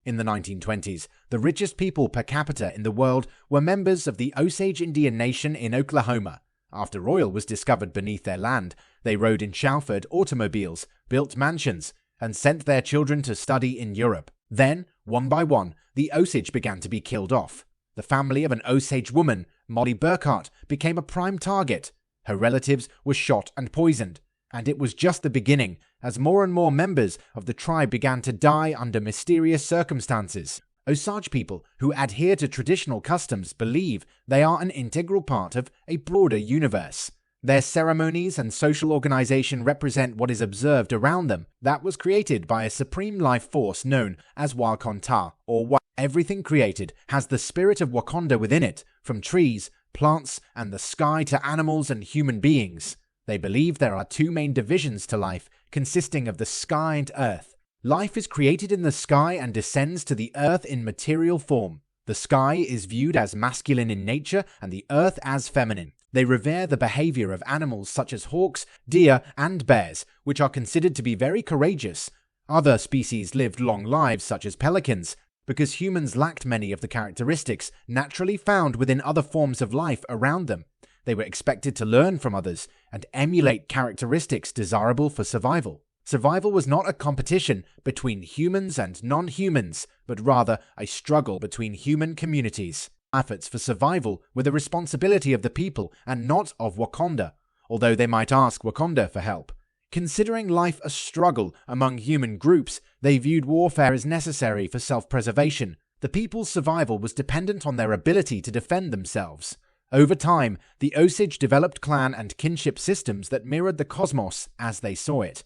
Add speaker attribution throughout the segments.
Speaker 1: In the 1920s, the richest people per capita in the world were members of the Osage Indian Nation in Oklahoma. After oil was discovered beneath their land, they rode in chauffeured automobiles, built mansions, and sent their children to study in Europe. Then, one by one, the Osage began to be killed off. The family of an Osage woman, Molly Burkhart, became a prime target. Her relatives were shot and poisoned, and it was just the beginning, as more and more members of the tribe began to die under mysterious circumstances. Osage people who adhere to traditional customs believe they are an integral part of a broader universe. Their ceremonies and social organization represent what is observed around them that was created by a supreme life force known as Wakonta, or Wa. Everything created has the spirit of Wakanda within it, from trees, plants, and the sky to animals and human beings. They believe there are two main divisions to life, consisting of the sky and earth. Life is created in the sky and descends to the earth in material form. The sky is viewed as masculine in nature and the earth as feminine. They revere the behavior of animals such as hawks, deer, and bears, which are considered to be very courageous. Other species lived long lives, such as pelicans, because humans lacked many of the characteristics naturally found within other forms of life around them. They were expected to learn from others and emulate characteristics desirable for survival. Survival was not a competition between humans and non-humans, but rather a struggle between human communities. Efforts for survival were the responsibility of the people and not of Wakanda, although they might ask Wakanda for help. Considering life a struggle among human groups, they viewed warfare as necessary for self-preservation. The people's survival was dependent on their ability to defend themselves. Over time, the Osage developed clan and kinship systems that mirrored the cosmos as they saw it.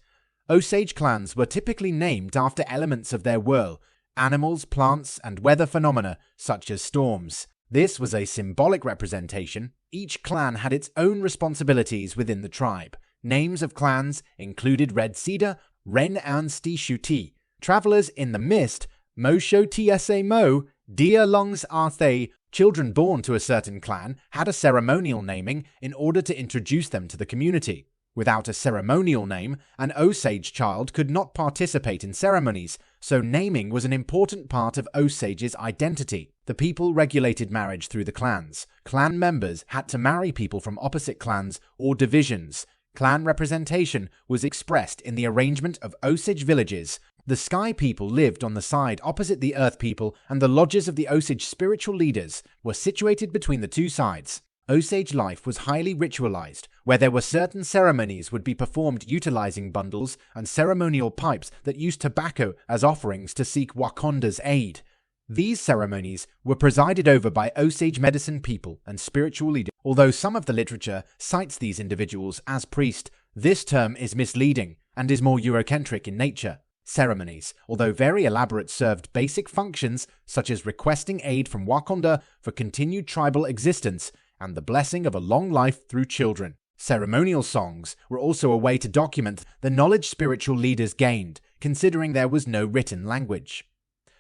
Speaker 1: Osage clans were typically named after elements of their world, animals, plants, and weather phenomena such as storms. This was a symbolic representation. Each clan had its own responsibilities within the tribe. Names of clans included Red Cedar, Ren Ansti Shuti, Travelers in the Mist, Mosho Tsa Mo, Dia Longs Arthe. Children born to a certain clan had a ceremonial naming in order to introduce them to the community. Without a ceremonial name, an Osage child could not participate in ceremonies, so naming was an important part of Osage's identity. The people regulated marriage through the clans. Clan members had to marry people from opposite clans or divisions. Clan representation was expressed in the arrangement of Osage villages. The Sky people lived on the side opposite the Earth people, and the lodges of the Osage spiritual leaders were situated between the two sides. Osage life was highly ritualized, where there were certain ceremonies would be performed utilizing bundles and ceremonial pipes that used tobacco as offerings to seek Wakanda's aid. These ceremonies were presided over by Osage medicine people and spiritual leaders. Although some of the literature cites these individuals as priests, this term is misleading and is more Eurocentric in nature. Ceremonies, although very elaborate, served basic functions such as requesting aid from Wakanda for continued tribal existence and the blessing of a long life through children. Ceremonial songs were also a way to document the knowledge spiritual leaders gained, considering there was no written language.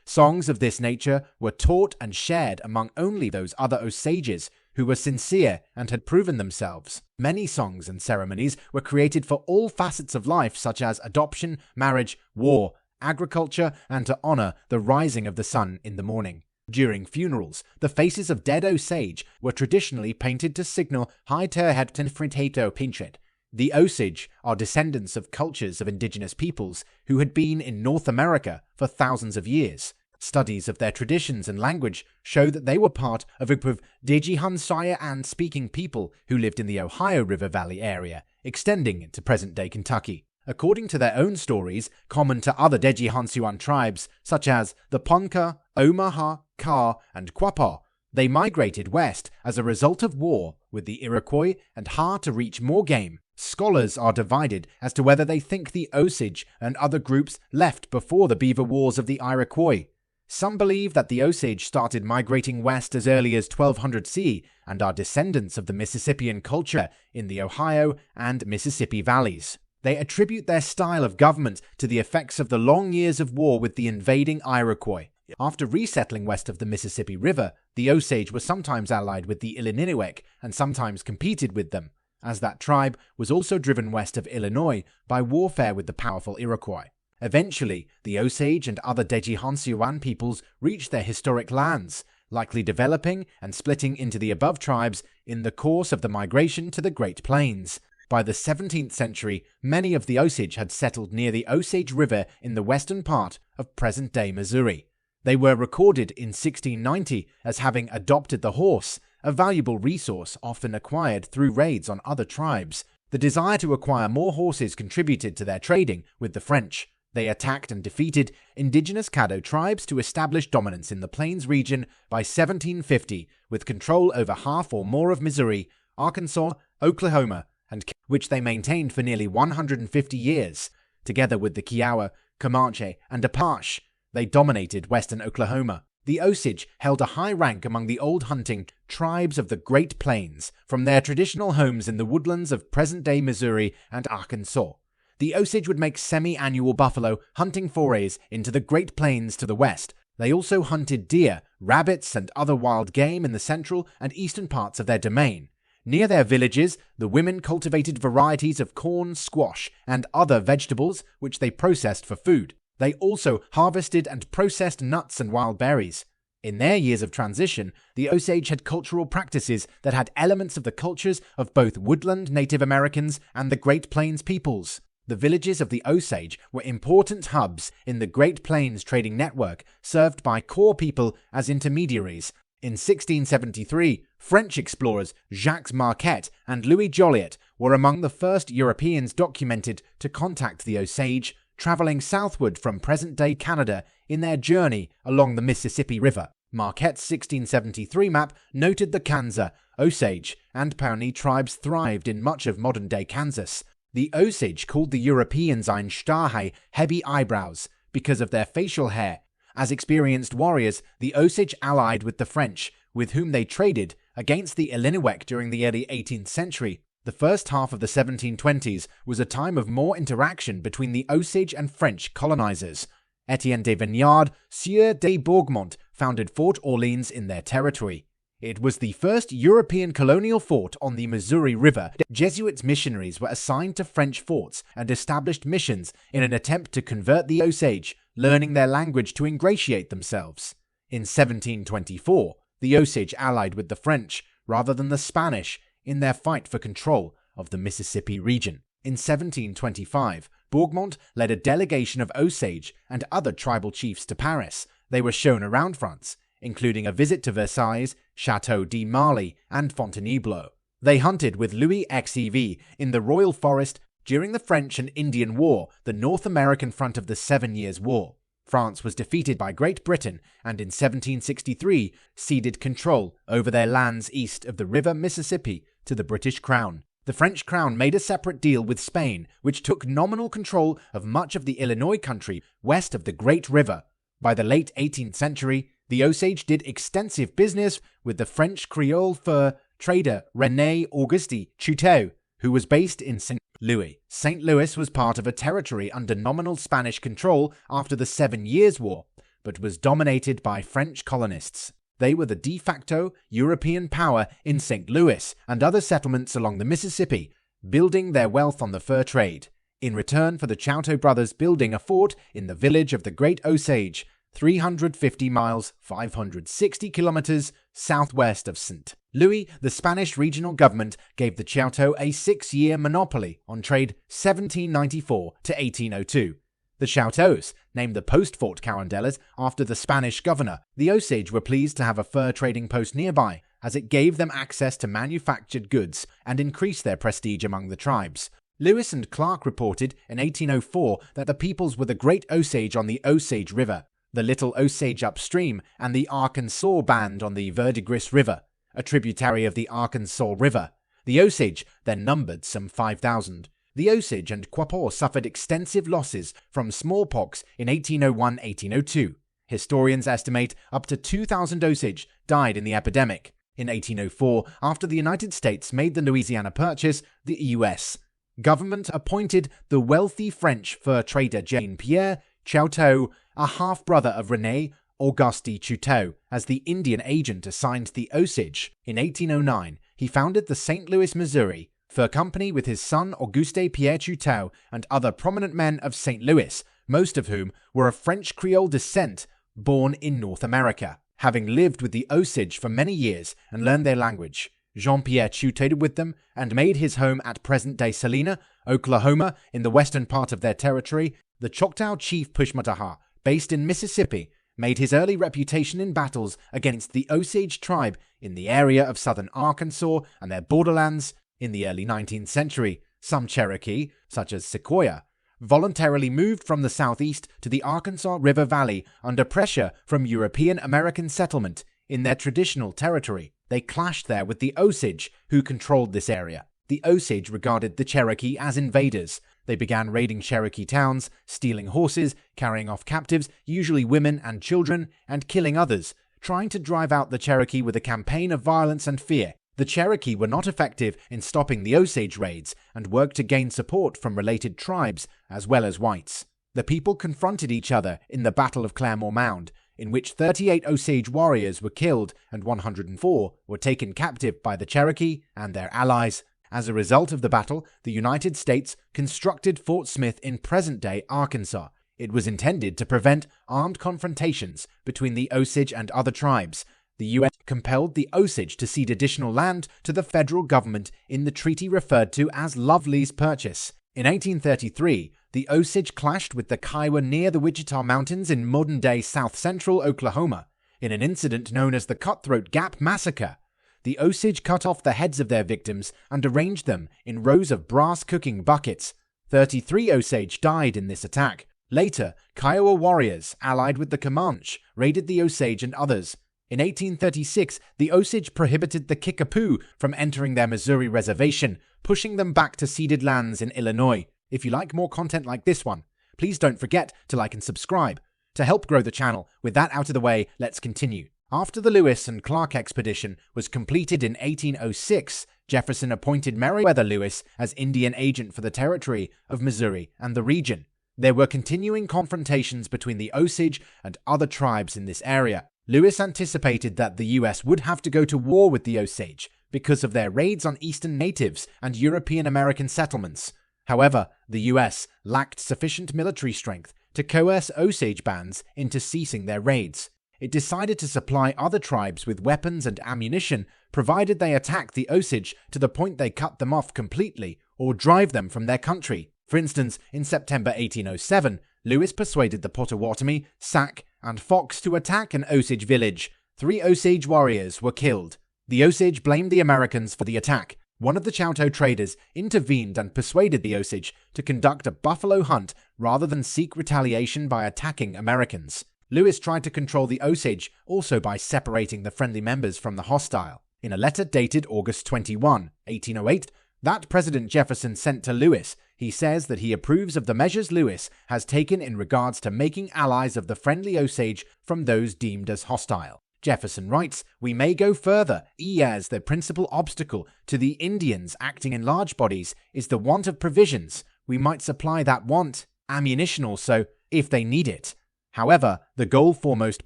Speaker 1: Songs of this nature were taught and shared among only those other Osages who were sincere and had proven themselves. Many songs and ceremonies were created for all facets of life, such as adoption, marriage, war, agriculture, and to honor the rising of the sun in the morning. During funerals, the faces of dead Osage were traditionally painted to signal high terhepton fritato pinchet. The Osage are descendants of cultures of indigenous peoples who had been in North America for thousands of years. Studies of their traditions and language show that they were part of a group of Dejihansaya speaking people who lived in the Ohio River Valley area, extending into present-day Kentucky. According to their own stories, common to other Dejihansuan tribes, such as the Ponca, Omaha, Ka, and Quapaw, they migrated west as a result of war with the Iroquois and Ha to reach more game. Scholars are divided as to whether they think the Osage and other groups left before the Beaver Wars of the Iroquois. Some believe that the Osage started migrating west as early as 1200 CE and are descendants of the Mississippian culture in the Ohio and Mississippi valleys. They attribute their style of government to the effects of the long years of war with the invading Iroquois. After resettling west of the Mississippi River, the Osage were sometimes allied with the Illiniwek and sometimes competed with them, as that tribe was also driven west of Illinois by warfare with the powerful Iroquois. Eventually, the Osage and other Dejihansiuan peoples reached their historic lands, likely developing and splitting into the above tribes in the course of the migration to the Great Plains. By the 17th century, many of the Osage had settled near the Osage River in the western part of present-day Missouri. They were recorded in 1690 as having adopted the horse, a valuable resource often acquired through raids on other tribes. The desire to acquire more horses contributed to their trading with the French. They attacked and defeated indigenous Caddo tribes to establish dominance in the Plains region by 1750, with control over half or more of Missouri, Arkansas, Oklahoma, and which they maintained for nearly 150 years. Together with the Kiowa, Comanche, and Apache, they dominated western Oklahoma. The Osage held a high rank among the old hunting tribes of the Great Plains, from their traditional homes in the woodlands of present-day Missouri and Arkansas. The Osage would make semi-annual buffalo hunting forays into the Great Plains to the west. They also hunted deer, rabbits, and other wild game in the central and eastern parts of their domain. Near their villages, the women cultivated varieties of corn, squash, and other vegetables which they processed for food. They also harvested and processed nuts and wild berries. In their years of transition, the Osage had cultural practices that had elements of the cultures of both woodland Native Americans and the Great Plains peoples. The villages of the Osage were important hubs in the Great Plains trading network, served by core people as intermediaries. In 1673, French explorers Jacques Marquette and Louis Joliet were among the first Europeans documented to contact the Osage, traveling southward from present-day Canada in their journey along the Mississippi River. Marquette's 1673 map noted the Kansa, Osage, and Pawnee tribes thrived in much of modern-day Kansas. The Osage called the Europeans ein Starhai, heavy eyebrows, because of their facial hair. As experienced warriors, the Osage allied with the French, with whom they traded, against the Illiniwek during the early 18th century. The first half of the 1720s was a time of more interaction between the Osage and French colonizers. Etienne de Vignard, Sieur de Bourgmont, founded Fort Orleans in their territory. It was the first European colonial fort on the Missouri River. Jesuit missionaries were assigned to French forts and established missions in an attempt to convert the Osage, learning their language to ingratiate themselves. In 1724, the Osage allied with the French, rather than the Spanish, in their fight for control of the Mississippi region. In 1725, Bourgmont led a delegation of Osage and other tribal chiefs to Paris. They were shown around France, including a visit to Versailles, Château de Marly, and Fontainebleau. They hunted with Louis XEV in the Royal Forest during the French and Indian War, the North American front of the 7 Years' War. France was defeated by Great Britain and in 1763 ceded control over their lands east of the river Mississippi to the British Crown. The French Crown made a separate deal with Spain, which took nominal control of much of the Illinois country west of the Great River. By the late 18th century, the Osage did extensive business with the French Creole fur trader René Auguste Chouteau, who was based in St. Louis. St. Louis was part of a territory under nominal Spanish control after the 7 Years' War, but was dominated by French colonists. They were the de facto European power in St. Louis and other settlements along the Mississippi, building their wealth on the fur trade, in return for the Chouteau brothers building a fort in the village of the Great Osage, 350 miles, 560 kilometers southwest of St. Louis. The Spanish regional government gave the Chouteau a 6-year monopoly on trade 1794 to 1802. The Chouteaus named the post Fort Carondelet after the Spanish governor. The Osage were pleased to have a fur trading post nearby, as it gave them access to manufactured goods and increased their prestige among the tribes. Lewis and Clark reported in 1804 that the peoples were the Great Osage on the Osage River, the Little Osage upstream, and the Arkansas Band on the Verdigris River, a tributary of the Arkansas River. The Osage then numbered some 5,000. The Osage and Quapaw suffered extensive losses from smallpox in 1801-1802. Historians estimate up to 2,000 Osage died in the epidemic. In 1804, after the United States made the Louisiana Purchase, the U.S. government appointed the wealthy French fur trader Jean-Pierre Chouteau, a half-brother of René Auguste Chouteau, as the Indian agent assigned to the Osage. In 1809, he founded the St. Louis, Missouri, Fur Company with his son Auguste Pierre Chouteau and other prominent men of St. Louis, most of whom were of French Creole descent born in North America. Having lived with the Osage for many years and learned their language, Jean-Pierre tutored with them and made his home at present-day Salina, Oklahoma, in the western part of their territory. The Choctaw chief Pushmataha, based in Mississippi, made his early reputation in battles against the Osage tribe in the area of southern Arkansas and their borderlands. In the early 19th century, some Cherokee, such as Sequoyah, voluntarily moved from the southeast to the Arkansas River Valley under pressure from European American settlement in their traditional territory. They clashed there with the Osage, who controlled this area. The Osage regarded the Cherokee as invaders. They began raiding Cherokee towns, stealing horses, carrying off captives, usually women and children, and killing others, trying to drive out the Cherokee with a campaign of violence and fear. The Cherokee were not effective in stopping the Osage raids and worked to gain support from related tribes as well as whites. The people confronted each other in the Battle of Claremore Mound, in which 38 Osage warriors were killed and 104 were taken captive by the Cherokee and their allies. As a result of the battle, the United States constructed Fort Smith in present-day Arkansas. It was intended to prevent armed confrontations between the Osage and other tribes. The U.S. compelled the Osage to cede additional land to the federal government in the treaty referred to as Lovely's Purchase. In 1833, the Osage clashed with the Kiowa near the Wichita Mountains in modern-day south-central Oklahoma. In an incident known as the Cutthroat Gap Massacre, the Osage cut off the heads of their victims and arranged them in rows of brass cooking buckets. 33 Osage died in this attack. Later, Kiowa warriors, allied with the Comanche, raided the Osage and others. In 1836, the Osage prohibited the Kickapoo from entering their Missouri reservation, pushing them back to ceded lands in Illinois. If you like more content like this one, please don't forget to like and subscribe to help grow the channel. With that out of the way, let's continue. After the Lewis and Clark expedition was completed in 1806, Jefferson appointed Meriwether Lewis as Indian agent for the territory of Missouri and the region. There were continuing confrontations between the Osage and other tribes in this area. Lewis anticipated that the U.S. would have to go to war with the Osage because of their raids on eastern natives and European American settlements. However, the U.S. lacked sufficient military strength to coerce Osage bands into ceasing their raids. It decided to supply other tribes with weapons and ammunition, provided they attack the Osage to the point they cut them off completely or drive them from their country. For instance, in September 1807, Lewis persuaded the Potawatomi, Sac, and Fox to attack an Osage village. 3 Osage warriors were killed. The Osage blamed the Americans for the attack. One of the Choctaw traders intervened and persuaded the Osage to conduct a buffalo hunt rather than seek retaliation by attacking Americans. Lewis tried to control the Osage also by separating the friendly members from the hostile. In a letter dated August 21, 1808, that President Jefferson sent to Lewis, he says that he approves of the measures Lewis has taken in regards to making allies of the friendly Osage from those deemed as hostile. Jefferson writes, "We may go further, as the principal obstacle to the Indians acting in large bodies is the want of provisions. We might supply that want, ammunition also, if they need it." However, the goal foremost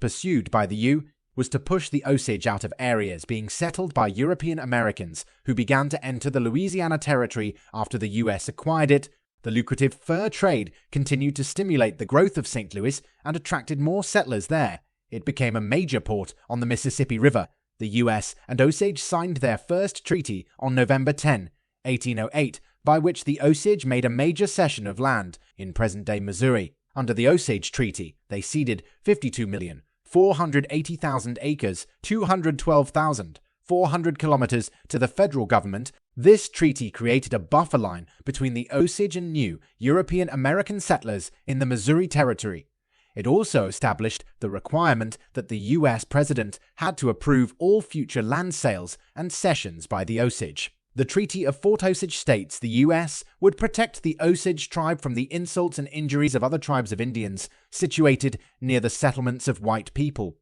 Speaker 1: pursued by the U was to push the Osage out of areas being settled by European Americans who began to enter the Louisiana Territory after the U.S. acquired it. The lucrative fur trade continued to stimulate the growth of St. Louis and attracted more settlers there. It became a major port on the Mississippi River. The U.S. and Osage signed their first treaty on November 10, 1808, by which the Osage made a major cession of land in present-day Missouri. Under the Osage Treaty, they ceded 52,480,000 acres, 212,400 kilometers to the federal government. This treaty created a buffer line between the Osage and new European American settlers in the Missouri Territory. It also established the requirement that the U.S. president had to approve all future land sales and cessions by the Osage. The Treaty of Fort Osage states the U.S. would protect the Osage tribe from the insults and injuries of other tribes of Indians situated near the settlements of white people.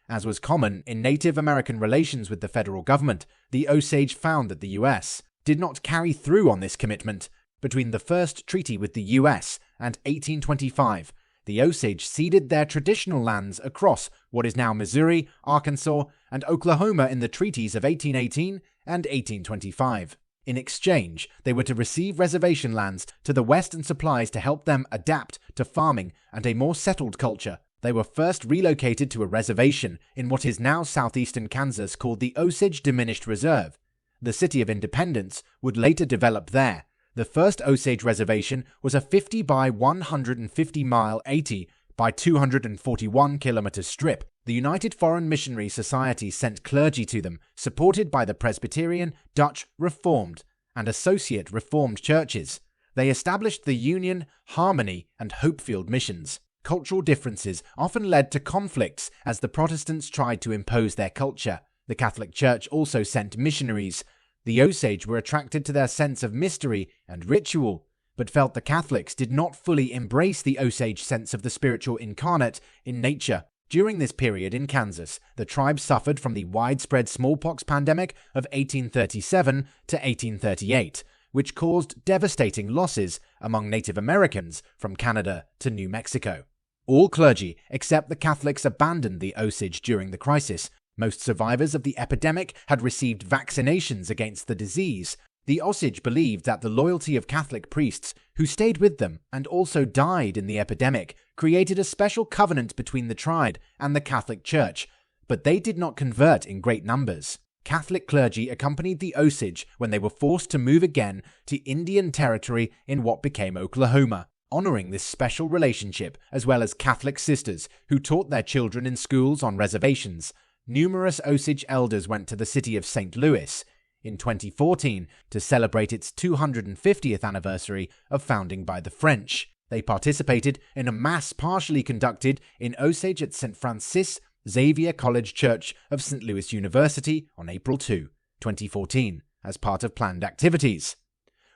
Speaker 1: As was common in Native American relations with the federal government, the Osage found that the U.S. did not carry through on this commitment. Between the first treaty with the U.S. and 1825, the Osage ceded their traditional lands across what is now Missouri, Arkansas, and Oklahoma in the treaties of 1818 and 1825. In exchange, they were to receive reservation lands to the west and supplies to help them adapt to farming and a more settled culture. They were first relocated to a reservation in what is now southeastern Kansas called the Osage Diminished Reserve. The City of Independence would later develop there. The first Osage reservation was a 50 by 150 mile 80 by 241 kilometer strip. The United Foreign Missionary Society sent clergy to them, supported by the Presbyterian, Dutch, Reformed, and Associate Reformed churches. They established the Union, Harmony, and Hopefield missions. Cultural differences often led to conflicts as the Protestants tried to impose their culture. The Catholic Church also sent missionaries. The Osage were attracted to their sense of mystery and ritual, but felt the Catholics did not fully embrace the Osage sense of the spiritual incarnate in nature. During this period in Kansas, the tribe suffered from the widespread smallpox pandemic of 1837 to 1838, which caused devastating losses among Native Americans from Canada to New Mexico. All clergy except the Catholics abandoned the Osage during the crisis. Most survivors of the epidemic had received vaccinations against the disease. The Osage believed that the loyalty of Catholic priests, who stayed with them and also died in the epidemic, created a special covenant between the tribe and the Catholic Church, but they did not convert in great numbers. Catholic clergy accompanied the Osage when they were forced to move again to Indian territory in what became Oklahoma, honoring this special relationship, as well as Catholic sisters who taught their children in schools on reservations. Numerous Osage elders went to the city of St. Louis in 2014 to celebrate its 250th anniversary of founding by the French. They participated in a mass partially conducted in Osage at St. Francis Xavier College Church of St. Louis University on April 2, 2014, as part of planned activities.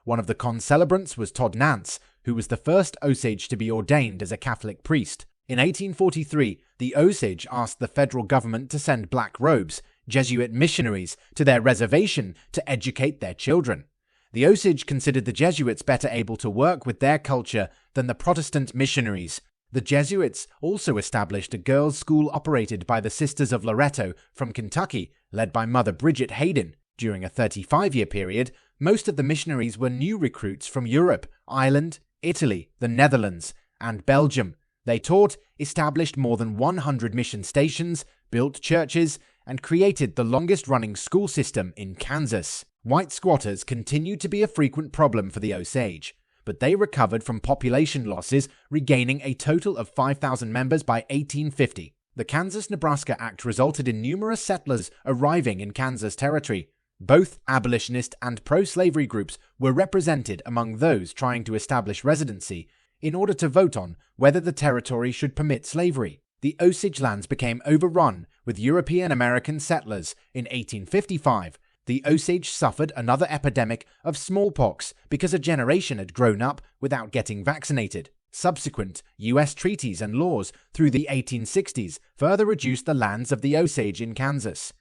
Speaker 1: One of the concelebrants was Todd Nance, who was the first Osage to be ordained as a Catholic priest. In 1843, the Osage asked the federal government to send black robes, Jesuit missionaries, to their reservation to educate their children. The Osage considered the Jesuits better able to work with their culture than the Protestant missionaries. The Jesuits also established a girls' school operated by the Sisters of Loretto from Kentucky, led by Mother Bridget Hayden. During a 35-year period, most of the missionaries were new recruits from Europe, Ireland, Italy, the Netherlands, and Belgium. They taught, established more than 100 mission stations, built churches, and created the longest-running school system in Kansas. White squatters continued to be a frequent problem for the Osage, but they recovered from population losses, regaining a total of 5,000 members by 1850. The Kansas-Nebraska Act resulted in numerous settlers arriving in Kansas territory. Both abolitionist and pro-slavery groups were represented among those trying to establish residency in order to vote on whether the territory should permit slavery. The Osage lands became overrun with European American settlers in 1855. The Osage suffered another epidemic of smallpox because a generation had grown up without getting vaccinated. Subsequent U.S. treaties and laws through the 1860s further reduced the lands of the Osage in Kansas.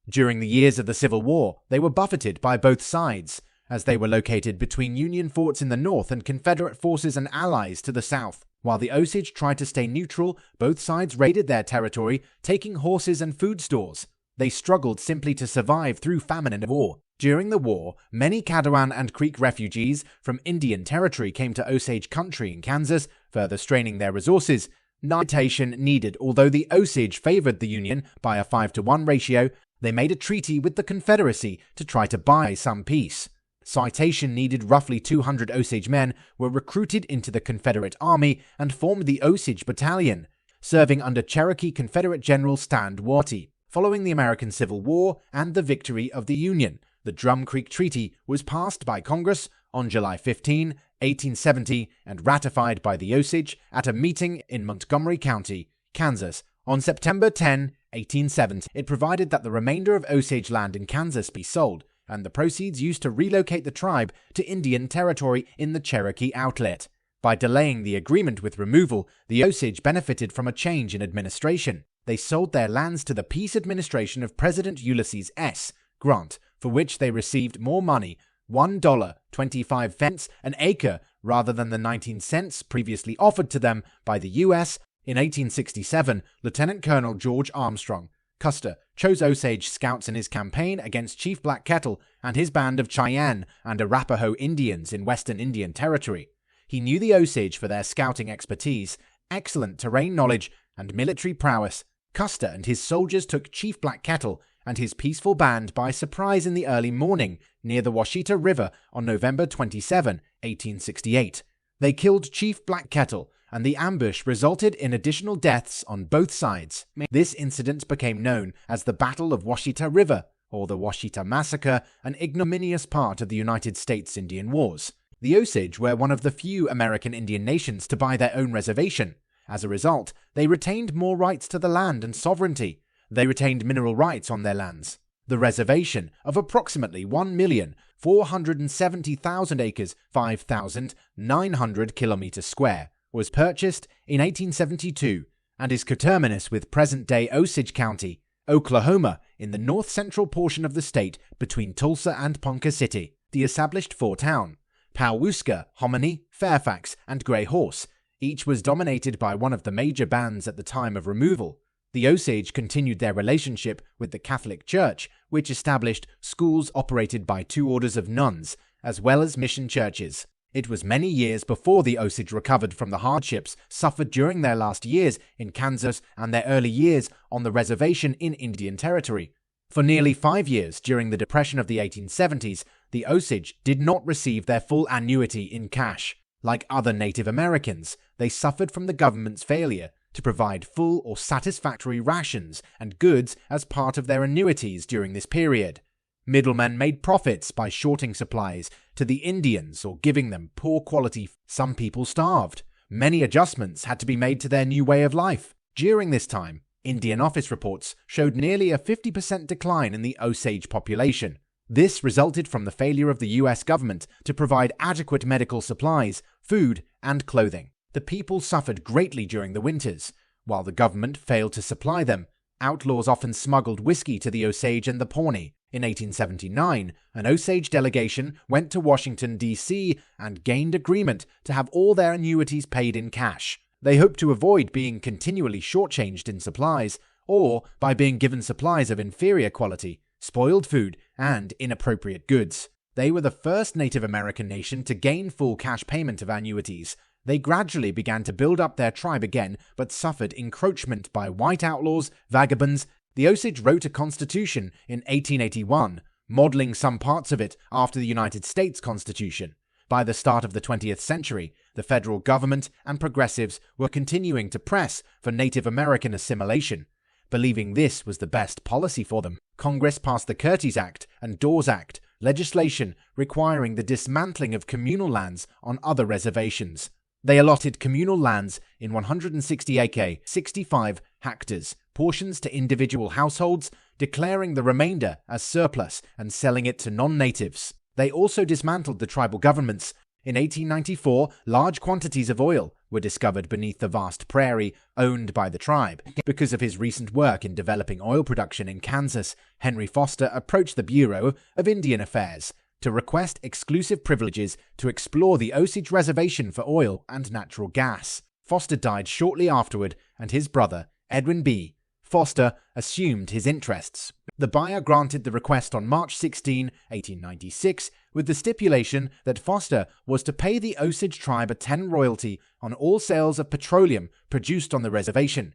Speaker 1: During the years of the Civil War, they were buffeted by both sides, as they were located between Union forts in the north and Confederate forces and allies to the south. While the Osage tried to stay neutral, both sides raided their territory, taking horses and food stores. They struggled simply to survive through famine and war. During the war, many Caddoan and Creek refugees from Indian Territory came to Osage country in Kansas, further straining their resources. Citation needed. Although the Osage favored the Union by a 5-to-1 ratio, they made a treaty with the Confederacy to try to buy some peace. Citation needed. Roughly 200 Osage men were recruited into the Confederate Army and formed the Osage Battalion, serving under Cherokee Confederate General Stand Watie. Following the American Civil War and the victory of the Union, the Drum Creek Treaty was passed by Congress on July 15, 1870, and ratified by the Osage at a meeting in Montgomery County, Kansas, on September 10, 1870. It provided that the remainder of Osage land in Kansas be sold, and the proceeds used to relocate the tribe to Indian Territory in the Cherokee Outlet. By delaying the agreement with removal, the Osage benefited from a change in administration. They sold their lands to the peace administration of President Ulysses S. Grant, for which they received more money, $1.25 an acre, rather than the 19 cents previously offered to them by the U.S. In 1867, Lieutenant Colonel George Armstrong Custer chose Osage scouts in his campaign against Chief Black Kettle and his band of Cheyenne and Arapaho Indians in Western Indian Territory. He knew the Osage for their scouting expertise, excellent terrain knowledge, and military prowess. Custer and his soldiers took Chief Black Kettle and his peaceful band by surprise in the early morning near the Washita River on November 27, 1868. They killed Chief Black Kettle, and the ambush resulted in additional deaths on both sides. This incident became known as the Battle of Washita River, or the Washita Massacre, an ignominious part of the United States Indian Wars. The Osage were one of the few American Indian nations to buy their own reservation. As a result, they retained more rights to the land and sovereignty. They retained mineral rights on their lands. The reservation, of approximately 1,470,000 acres, 5,900 kilometers square, was purchased in 1872 and is coterminous with present-day Osage County, Oklahoma, in the north-central portion of the state between Tulsa and Ponca City. The established four-town, Powooska, Hominy, Fairfax, and Grey Horse, each was dominated by one of the major bands at the time of removal. The Osage continued their relationship with the Catholic Church, which established schools operated by two orders of nuns, as well as mission churches. It was many years before the Osage recovered from the hardships suffered during their last years in Kansas and their early years on the reservation in Indian Territory. For nearly 5 years during the Depression of the 1870s, the Osage did not receive their full annuity in cash. Like other Native Americans, they suffered from the government's failure to provide full or satisfactory rations and goods as part of their annuities during this period. Middlemen made profits by shorting supplies to the Indians or giving them poor quality. Some people starved. Many adjustments had to be made to their new way of life. During this time, Indian office reports showed nearly a 50% decline in the Osage population. This resulted from the failure of the US government to provide adequate medical supplies, food, and clothing. The people suffered greatly during the winters. While the government failed to supply them, outlaws often smuggled whiskey to the Osage and the Pawnee. In 1879, an Osage delegation went to Washington, D.C. and gained agreement to have all their annuities paid in cash. They hoped to avoid being continually shortchanged in supplies, or by being given supplies of inferior quality, spoiled food, and inappropriate goods. They were the first Native American nation to gain full cash payment of annuities. They gradually began to build up their tribe again, but suffered encroachment by white outlaws, vagabonds. The Osage wrote a constitution in 1881, modeling some parts of it after the United States Constitution. By the start of the 20th century, the federal government and progressives were continuing to press for Native American assimilation. Believing this was the best policy for them, Congress passed the Curtis Act and Dawes Act, legislation requiring the dismantling of communal lands on other reservations. They allotted communal lands in 160 acre, 65 hectares, portions to individual households, declaring the remainder as surplus and selling it to non-natives. They also dismantled the tribal governments. In 1894, large quantities of oil were discovered beneath the vast prairie owned by the tribe. Because of his recent work in developing oil production in Kansas, Henry Foster approached the Bureau of Indian Affairs to request exclusive privileges to explore the Osage Reservation for oil and natural gas. Foster died shortly afterward, and his brother, Edwin B. Foster, assumed his interests. The buyer granted the request on March 16, 1896, with the stipulation that Foster was to pay the Osage tribe a 10 royalty on all sales of petroleum produced on the reservation.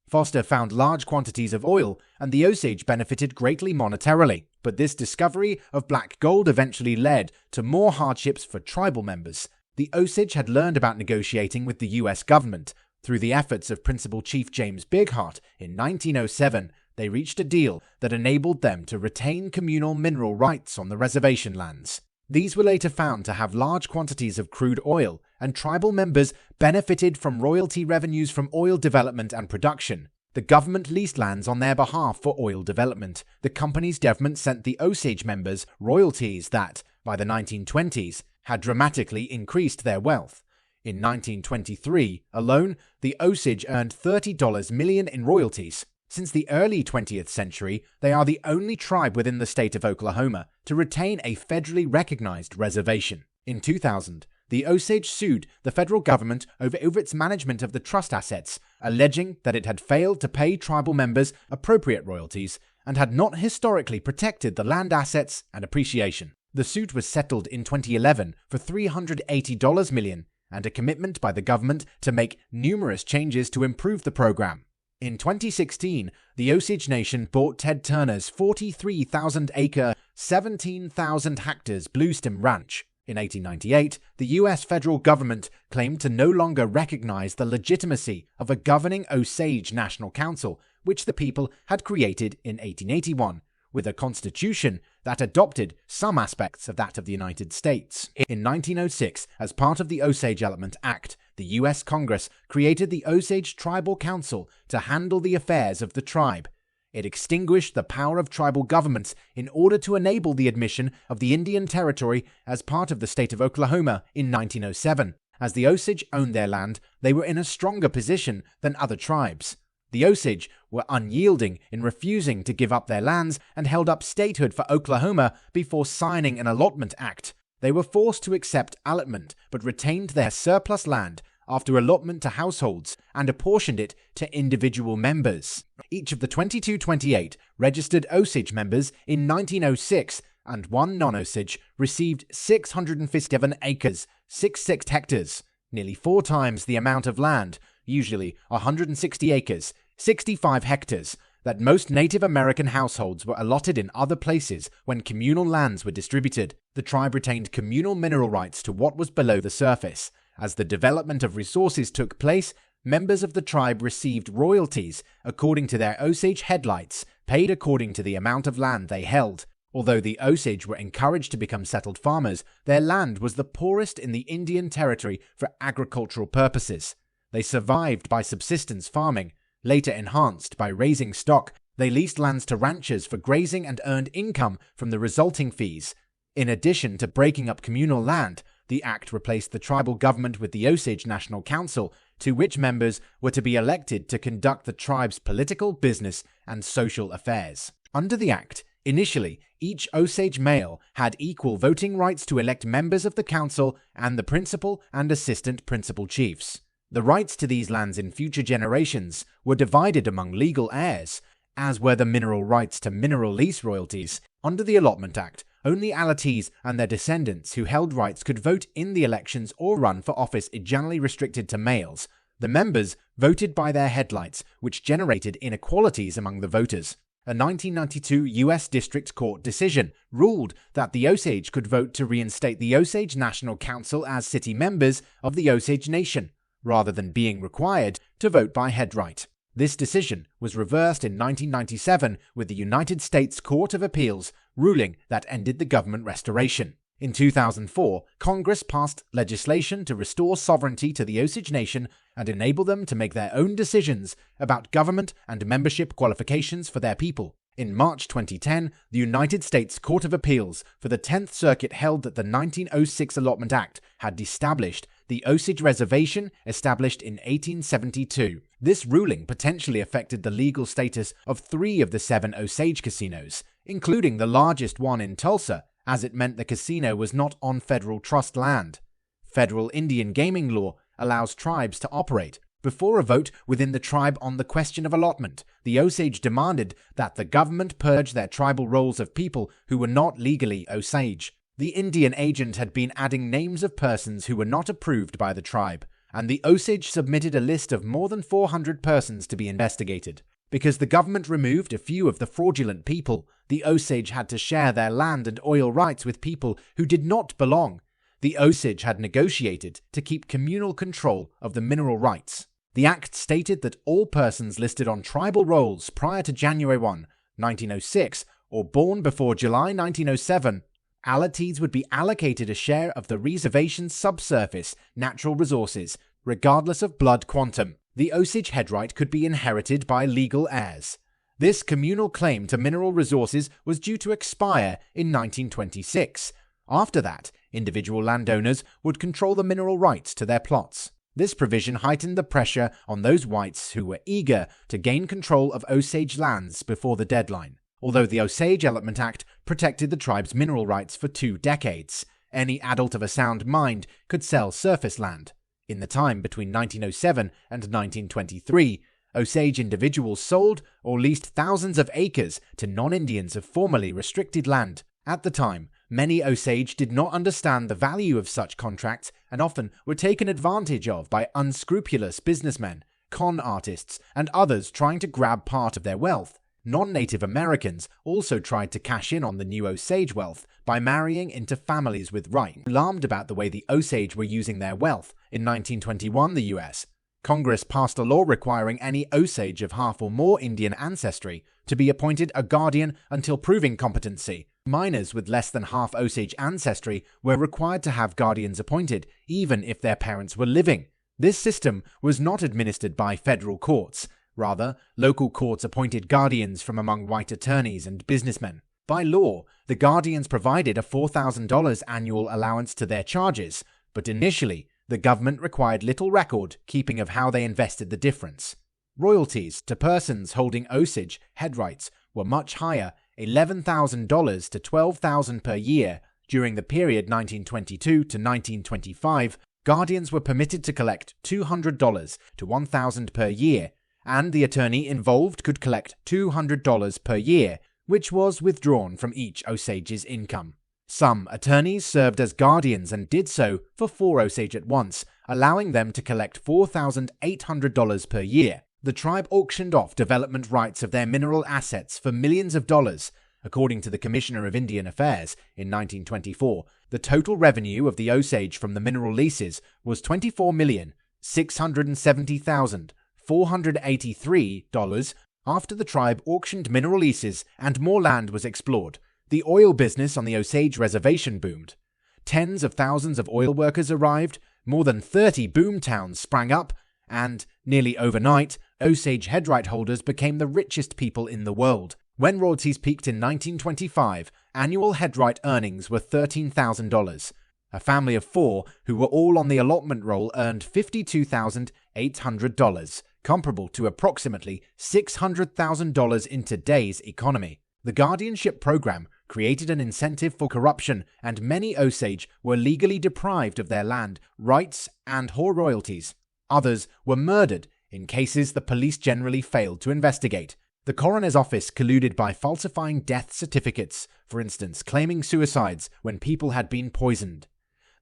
Speaker 1: Foster found large quantities of oil, and the Osage benefited greatly monetarily, but this discovery of black gold eventually led to more hardships for tribal members. The Osage had learned about negotiating with the US government. Through the efforts of Principal Chief James Bigheart in 1907, they reached a deal that enabled them to retain communal mineral rights on the reservation lands. These were later found to have large quantities of crude oil, and tribal members benefited from royalty revenues from oil development and production. The government leased lands on their behalf for oil development. The company's government sent the Osage members royalties that, by the 1920s, had dramatically increased their wealth. In 1923 alone, the Osage earned $30 million in royalties. Since the early 20th century, they are the only tribe within the state of Oklahoma to retain a federally recognized reservation. In 2000, the Osage sued the federal government over its management of the trust assets, alleging that it had failed to pay tribal members appropriate royalties and had not historically protected the land assets and appreciation. The suit was settled in 2011 for $380 million and a commitment by the government to make numerous changes to improve the program. In 2016, the Osage Nation bought Ted Turner's 43,000-acre, 17,000 hectares Bluestem Ranch. In 1898, the U.S. federal government claimed to no longer recognize the legitimacy of a governing Osage National Council, which the people had created in 1881, with a constitution that adopted some aspects of that of the United States. In 1906, as part of the Osage Allotment Act, the U.S. Congress created the Osage Tribal Council to handle the affairs of the tribe. It extinguished the power of tribal governments in order to enable the admission of the Indian Territory as part of the state of Oklahoma in 1907. As the Osage owned their land, they were in a stronger position than other tribes. The Osage were unyielding in refusing to give up their lands and held up statehood for Oklahoma before signing an allotment act. They were forced to accept allotment but retained their surplus land after allotment to households and apportioned it to individual members. Each of the 2228 registered Osage members in 1906 and one non-Osage received 657 acres, 66 hectares, nearly 4 times the amount of land, usually 160 acres, 65 hectares, that most Native American households were allotted in other places when communal lands were distributed. The tribe retained communal mineral rights to what was below the surface. As the development of resources took place, members of the tribe received royalties according to their Osage headlights, paid according to the amount of land they held. Although the Osage were encouraged to become settled farmers, their land was the poorest in the Indian Territory for agricultural purposes. They survived by subsistence farming, later enhanced by raising stock. They leased lands to ranchers for grazing and earned income from the resulting fees. In addition to breaking up communal land, the act replaced the tribal government with the Osage National Council, to which members were to be elected to conduct the tribe's political, business, and social affairs. Under the act, initially, each Osage male had equal voting rights to elect members of the council and the principal and assistant principal chiefs. The rights to these lands in future generations were divided among legal heirs, as were the mineral rights to mineral lease royalties. Under the Allotment Act, only allottees and their descendants who held rights could vote in the elections or run for office, generally restricted to males. The members voted by their headlights, which generated inequalities among the voters. A 1992 U.S. District Court decision ruled that the Osage could vote to reinstate the Osage National Council as city members of the Osage Nation, rather than being required to vote by headright. This decision was reversed in 1997 with the United States Court of Appeals ruling that ended the government restoration. In 2004, Congress passed legislation to restore sovereignty to the Osage Nation and enable them to make their own decisions about government and membership qualifications for their people. In March 2010, the United States Court of Appeals for the 10th Circuit held that the 1906 Allotment Act had established the Osage Reservation established in 1872. This ruling potentially affected the legal status of 3 of the 7 Osage casinos, including the largest one in Tulsa, as it meant the casino was not on federal trust land. Federal Indian gaming law allows tribes to operate. Before a vote within the tribe on the question of allotment, the Osage demanded that the government purge their tribal rolls of people who were not legally Osage. The Indian agent had been adding names of persons who were not approved by the tribe, and the Osage submitted a list of more than 400 persons to be investigated. Because the government removed a few of the fraudulent people, the Osage had to share their land and oil rights with people who did not belong. The Osage had negotiated to keep communal control of the mineral rights. The act stated that all persons listed on tribal rolls prior to January 1, 1906, or born before July 1907, allottees would be allocated a share of the reservation's subsurface natural resources, regardless of blood quantum. The Osage headright could be inherited by legal heirs. This communal claim to mineral resources was due to expire in 1926. After that, individual landowners would control the mineral rights to their plots. This provision heightened the pressure on those whites who were eager to gain control of Osage lands before the deadline. Although the Osage Allotment Act protected the tribe's mineral rights for 2 decades, any adult of a sound mind could sell surface land. In the time between 1907 and 1923, Osage individuals sold or leased thousands of acres to non-Indians of formerly restricted land. At the time, many Osage did not understand the value of such contracts and often were taken advantage of by unscrupulous businessmen, con artists, and others trying to grab part of their wealth. Non-Native Americans also tried to cash in on the new Osage wealth by marrying into families with rights. Alarmed about the way the Osage were using their wealth, in 1921 the U.S. Congress passed a law requiring any Osage of half or more Indian ancestry to be appointed a guardian until proving competency. Minors with less than half Osage ancestry were required to have guardians appointed, even if their parents were living. This system was not administered by federal courts. Rather, local courts appointed guardians from among white attorneys and businessmen. By law, the guardians provided a $4,000 annual allowance to their charges, but initially, the government required little record keeping of how they invested the difference. Royalties to persons holding Osage head rights were much higher, $11,000 to $12,000 per year. During the period 1922 to 1925, guardians were permitted to collect $200 to $1,000 per year, and the attorney involved could collect $200 per year, which was withdrawn from each Osage's income. Some attorneys served as guardians and did so for 4 Osage at once, allowing them to collect $4,800 per year. The tribe auctioned off development rights of their mineral assets for millions of dollars. According to the Commissioner of Indian Affairs in 1924, the total revenue of the Osage from the mineral leases was $24,670,483. After the tribe auctioned mineral leases and more land was explored, the oil business on the Osage Reservation boomed. Tens of thousands of oil workers arrived, more than 30 boom towns sprang up, and, nearly overnight, Osage headright holders became the richest people in the world. When royalties peaked in 1925, annual headright earnings were $13,000. A family of 4 who were all on the allotment roll earned $52,800, comparable to approximately $600,000 in today's economy. The guardianship program created an incentive for corruption, and many Osage were legally deprived of their land, rights, and royalties. Others were murdered in cases the police generally failed to investigate. The coroner's office colluded by falsifying death certificates, for instance, claiming suicides when people had been poisoned.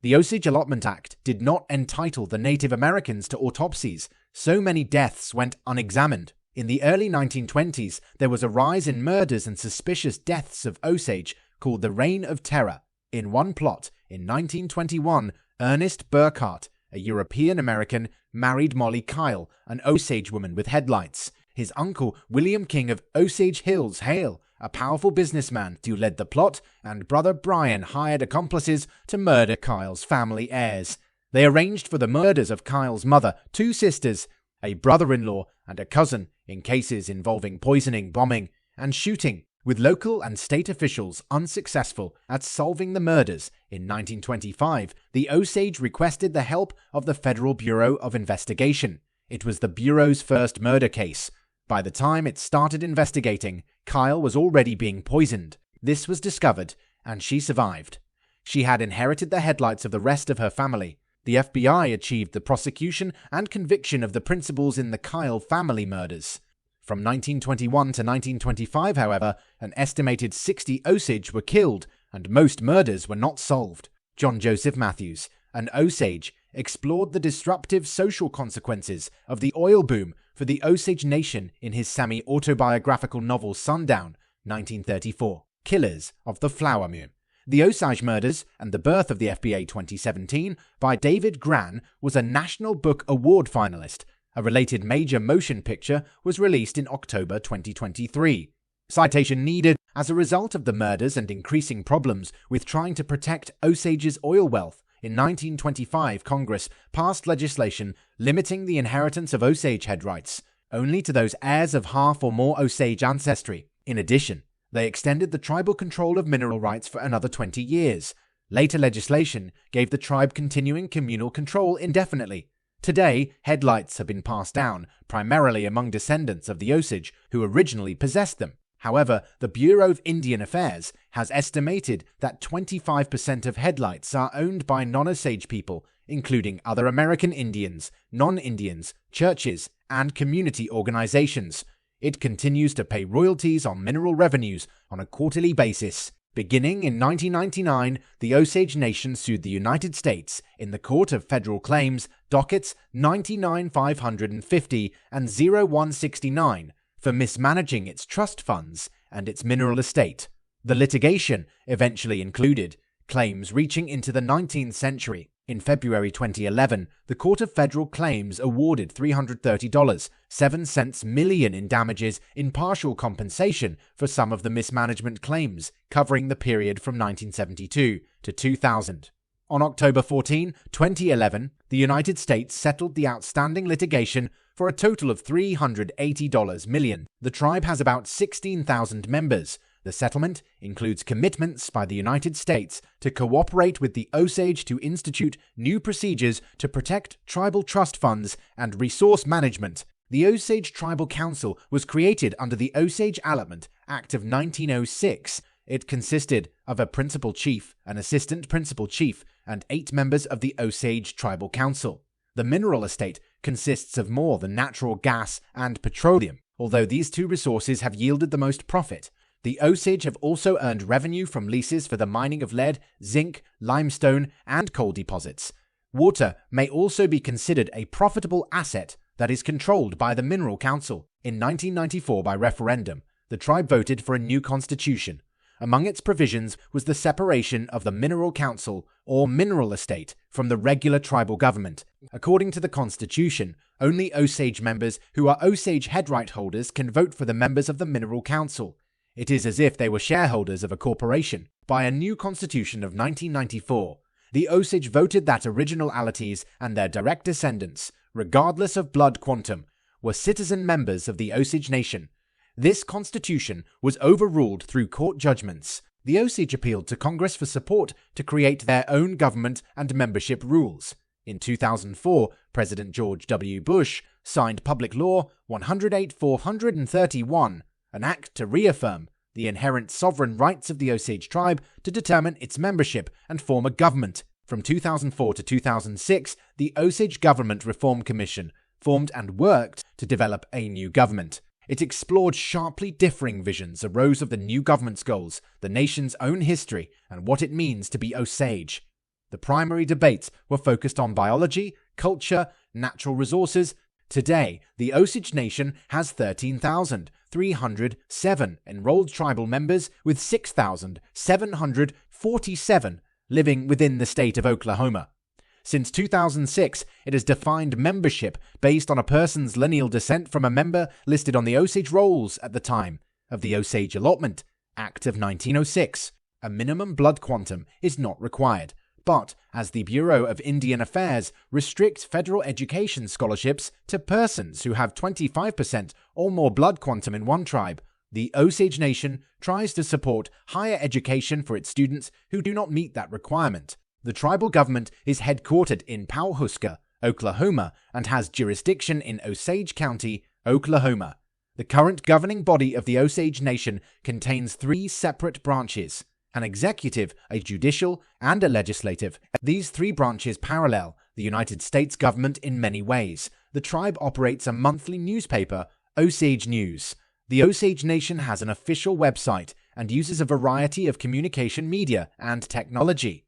Speaker 1: The Osage Allotment Act did not entitle the Native Americans to autopsies. So many deaths went unexamined. In the early 1920s, there was a rise in murders and suspicious deaths of Osage called the Reign of Terror. In one plot, in 1921, Ernest Burkhart, a European-American, married Molly Kyle, an Osage woman with headlights. His uncle, William King of Osage Hills, Hale, a powerful businessman, who led the plot, and brother Brian hired accomplices to murder Kyle's family heirs. They arranged for the murders of Kyle's mother, 2 sisters, a brother-in-law, and a cousin, in cases involving poisoning, bombing, and shooting, with local and state officials unsuccessful at solving the murders. In 1925, the Osage requested the help of the Federal Bureau of Investigation. It was the Bureau's first murder case. By the time it started investigating, Kyle was already being poisoned. This was discovered, and she survived. She had inherited the headlights of the rest of her family. The FBI achieved the prosecution and conviction of the principals in the Kyle family murders. From 1921 to 1925, however, an estimated 60 Osage were killed, and most murders were not solved. John Joseph Matthews, an Osage, explored the disruptive social consequences of the oil boom for the Osage Nation in his semi-autobiographical novel Sundown, 1934, Killers of the Flower Moon. The Osage Murders and the Birth of the FBA 2017 by David Grann was a National Book Award finalist. A related major motion picture was released in October 2023. Citation needed. As a result of the murders and increasing problems with trying to protect Osage's oil wealth, in 1925 Congress passed legislation limiting the inheritance of Osage head rights only to those heirs of half or more Osage ancestry. In addition, they extended the tribal control of mineral rights for another 20 years. Later legislation gave the tribe continuing communal control indefinitely. Today, headlights have been passed down, primarily among descendants of the Osage who originally possessed them. However, the Bureau of Indian Affairs has estimated that 25% of headlights are owned by non-Osage people, including other American Indians, non-Indians, churches, and community organizations. It continues to pay royalties on mineral revenues on a quarterly basis. Beginning in 1999, the Osage Nation sued the United States in the Court of Federal Claims, dockets 99-550 and 0169, for mismanaging its trust funds and its mineral estate. The litigation eventually included claims reaching into the 19th century. In February 2011, the Court of Federal Claims awarded $330.07 million in damages in partial compensation for some of the mismanagement claims, covering the period from 1972 to 2000. On October 14, 2011, the United States settled the outstanding litigation for a total of $380 million. The tribe has about 16,000 members. The settlement includes commitments by the United States to cooperate with the Osage to institute new procedures to protect tribal trust funds and resource management. The Osage Tribal Council was created under the Osage Allotment Act of 1906. It consisted of a principal chief, an assistant principal chief, and 8 members of the Osage Tribal Council. The mineral estate consists of more than natural gas and petroleum, although these two resources have yielded the most profit. The Osage have also earned revenue from leases for the mining of lead, zinc, limestone, and coal deposits. Water may also be considered a profitable asset that is controlled by the Mineral Council. In 1994, by referendum, the tribe voted for a new constitution. Among its provisions was the separation of the Mineral Council, or mineral estate, from the regular tribal government. According to the constitution, only Osage members who are Osage headright holders can vote for the members of the Mineral Council. It is as if they were shareholders of a corporation. By a new constitution of 1994, the Osage voted that originalities and their direct descendants, regardless of blood quantum, were citizen members of the Osage Nation. This constitution was overruled through court judgments. The Osage appealed to Congress for support to create their own government and membership rules. In 2004, President George W. Bush signed Public Law 108-431, an act to reaffirm the inherent sovereign rights of the Osage tribe to determine its membership and form a government. From 2004 to 2006, the Osage Government Reform Commission formed and worked to develop a new government. It explored sharply differing visions arose of the new government's goals, the nation's own history, and what it means to be Osage. The primary debates were focused on biology, culture, natural resources. Today, the Osage Nation has 13,307 enrolled tribal members, with 6,747 living within the state of Oklahoma. Since 2006, it has defined membership based on a person's lineal descent from a member listed on the Osage rolls at the time of the Osage Allotment Act of 1906. A minimum blood quantum is not required, but as the Bureau of Indian Affairs restricts federal education scholarships to persons who have 25% or more blood quantum in one tribe, the Osage Nation tries to support higher education for its students who do not meet that requirement. The tribal government is headquartered in Pawhuska, Oklahoma, and has jurisdiction in Osage County, Oklahoma. The current governing body of the Osage Nation contains 3 separate branches: an executive, a judicial, and a legislative. These 3 branches parallel the United States government in many ways. The tribe operates a monthly newspaper, Osage News. The Osage Nation has an official website and uses a variety of communication media and technology.